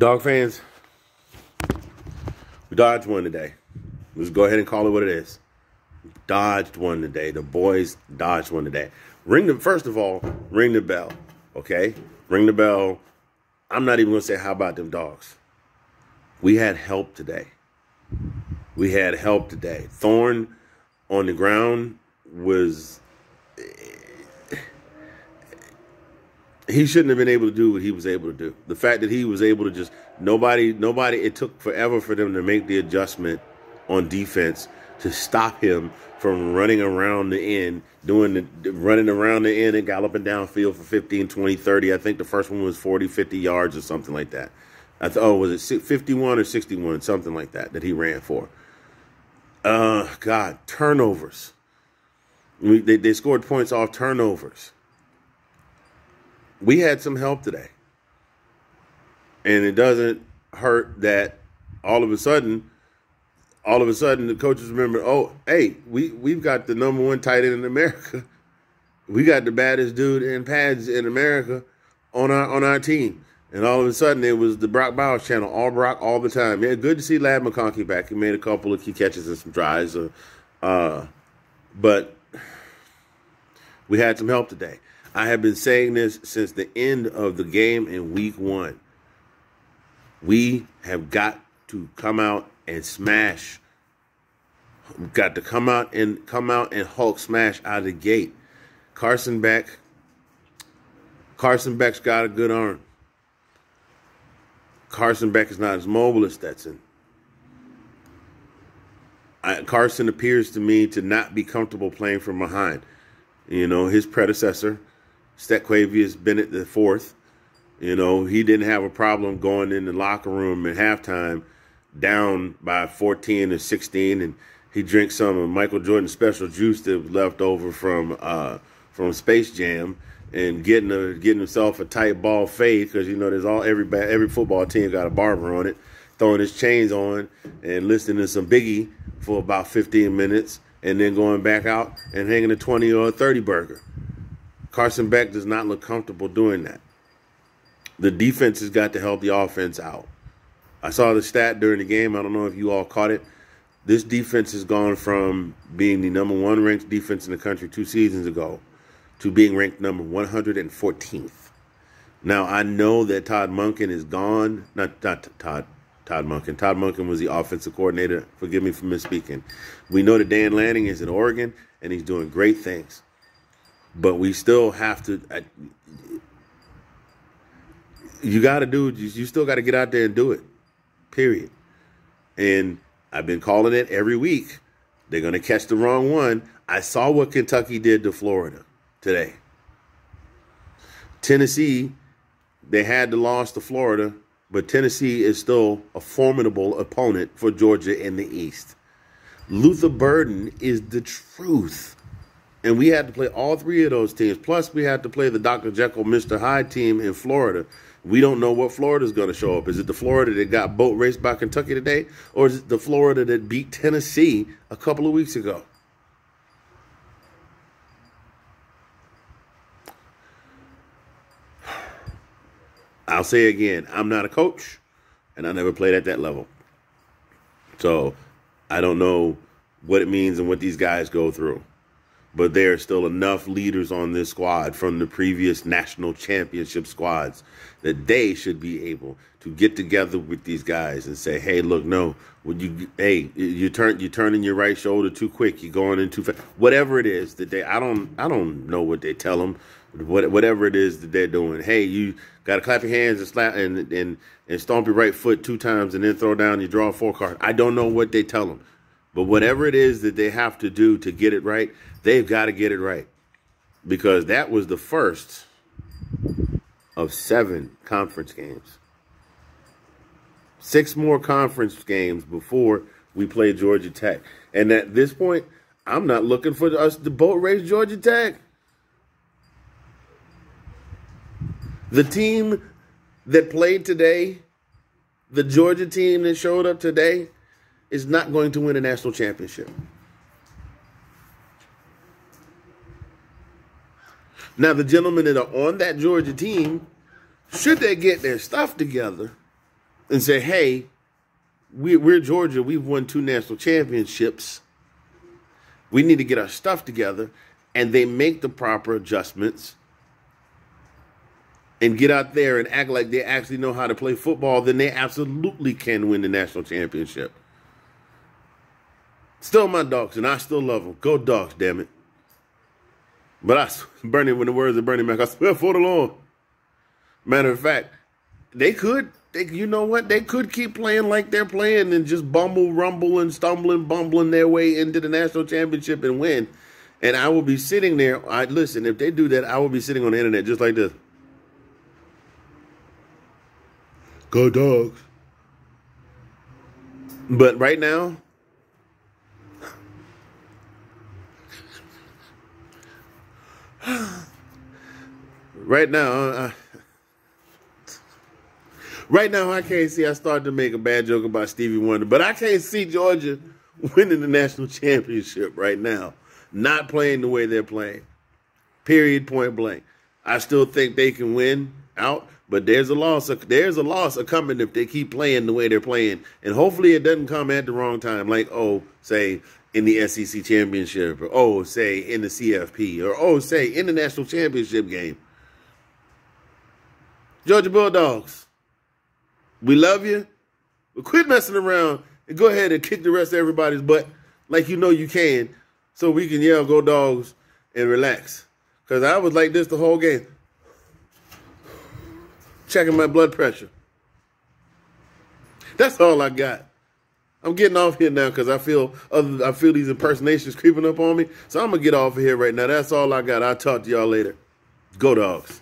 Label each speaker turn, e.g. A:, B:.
A: Dog fans, we dodged one today. Let's go ahead and call it what it is. Dodged one today. The boys dodged one today. First of all, ring the bell, okay? Ring the bell. I'm not even going to say how about them dogs. We had help today. We had help today. Thorne on the ground was... He shouldn't have been able to do what he was able to do. The fact that he was able to just... Nobody, it took forever for them to make the adjustment on defense to stop him from running around the end, running around the end and galloping downfield for 15, 20, 30. I think the first one was 40, 50 yards or something like that. Was it 51 or 61, something like that he ran for. God, turnovers. They scored points off turnovers. We had some help today. And it doesn't hurt that all of a sudden the coaches remember, oh, hey, we've got the number one tight end in America. We got the baddest dude in pads in America on our team. And all of a sudden it was the Brock Bowers channel, all Brock all the time. Yeah, good to see Lad McConkey back. He made a couple of key catches and some tries. But we had some help today. I have been saying this since the end of the game in week 1. We have got to come out and smash. We've got to come out and Hulk smash out of the gate. Carson Beck's got a good arm. Carson Beck is not as mobile as Stetson. Carson appears to me to not be comfortable playing from behind. You know, his predecessor, Stequavius Bennett IV, you know, he didn't have a problem going in the locker room at halftime down by 14 or 16, and he drinks some of Michael Jordan's special juice that was left over from Space Jam, and getting himself a tight ball fade, because you know there's every football team got a barber on it, throwing his chains on and listening to some Biggie for about 15 minutes, and then going back out and hanging a 20 or a 30 burger. Carson Beck does not look comfortable doing that. The defense has got to help the offense out. I saw the stat during the game. I don't know if you all caught it. This defense has gone from being the number 1 ranked defense in the country 2 seasons ago to being ranked number 114th. Now, I know that Todd Monken is gone. Not Todd Monken. Todd Monken was the offensive coordinator. Forgive me for misspeaking. We know that Dan Lanning is in Oregon, and he's doing great things. But we still have to... You still got to get out there and do it. Period. And I've been calling it every week. They're going to catch the wrong one. I saw what Kentucky did to Florida today. Tennessee, they had the loss to Florida, but Tennessee is still a formidable opponent for Georgia in the East. Luther Burden is the truth. And we had to play all 3 of those teams. Plus, we had to play the Dr. Jekyll, Mr. Hyde team in Florida. We don't know what Florida's going to show up. Is it the Florida that got boat raced by Kentucky today? Or is it the Florida that beat Tennessee a couple of weeks ago? I'll say again, I'm not a coach, and I never played at that level. So I don't know what it means and what these guys go through. But there are still enough leaders on this squad from the previous national championship squads that they should be able to get together with these guys and say, hey, look, no, you're turning your right shoulder too quick. You're going in too fast. Whatever it is that I don't know what they tell them. Whatever it is that they're doing. Hey, you got to clap your hands and slap and stomp your right foot 2 times and then throw down your draw 4 card. I don't know what they tell them. But whatever it is that they have to do to get it right, they've got to get it right. Because that was the first of 7 conference games. 6 more conference games before we play Georgia Tech. And at this point, I'm not looking for us to boat race Georgia Tech. The team that played today, the Georgia team that showed up today, is not going to win a national championship. Now, the gentlemen that are on that Georgia team, should they get their stuff together, and say, hey, we're Georgia. We've won 2 national championships. We need to get our stuff together. And they make the proper adjustments and get out there and act like they actually know how to play football, then they absolutely can win the national championship. Still my Dogs, and I still love them. Go Dogs, damn it. But Bernie, when the words of Bernie Mac, I swear for the Lord. Matter of fact, you know what? They could keep playing like they're playing and just bumble, rumble, and stumbling, bumbling their way into the national championship and win. And I will be sitting there. Listen, if they do that, I will be sitting on the internet just like this. Go Dogs. But right now, I can't see. I started to make a bad joke about Stevie Wonder, but I can't see Georgia winning the national championship right now. Not playing the way they're playing. Period, point blank. I still think they can win out, but there's a loss. There's a loss coming if they keep playing the way they're playing. And hopefully it doesn't come at the wrong time, like, say, in the SEC championship, or, say, in the CFP, or, say, in the national championship game. Georgia Bulldogs, we love you. But quit messing around and go ahead and kick the rest of everybody's butt like you know you can, so we can yell, go Dogs, and relax. Because I was like this the whole game. Checking my blood pressure. That's all I got. I'm getting off here now because I feel these impersonations creeping up on me. So I'm going to get off of here right now. That's all I got. I'll talk to y'all later. Go Dogs.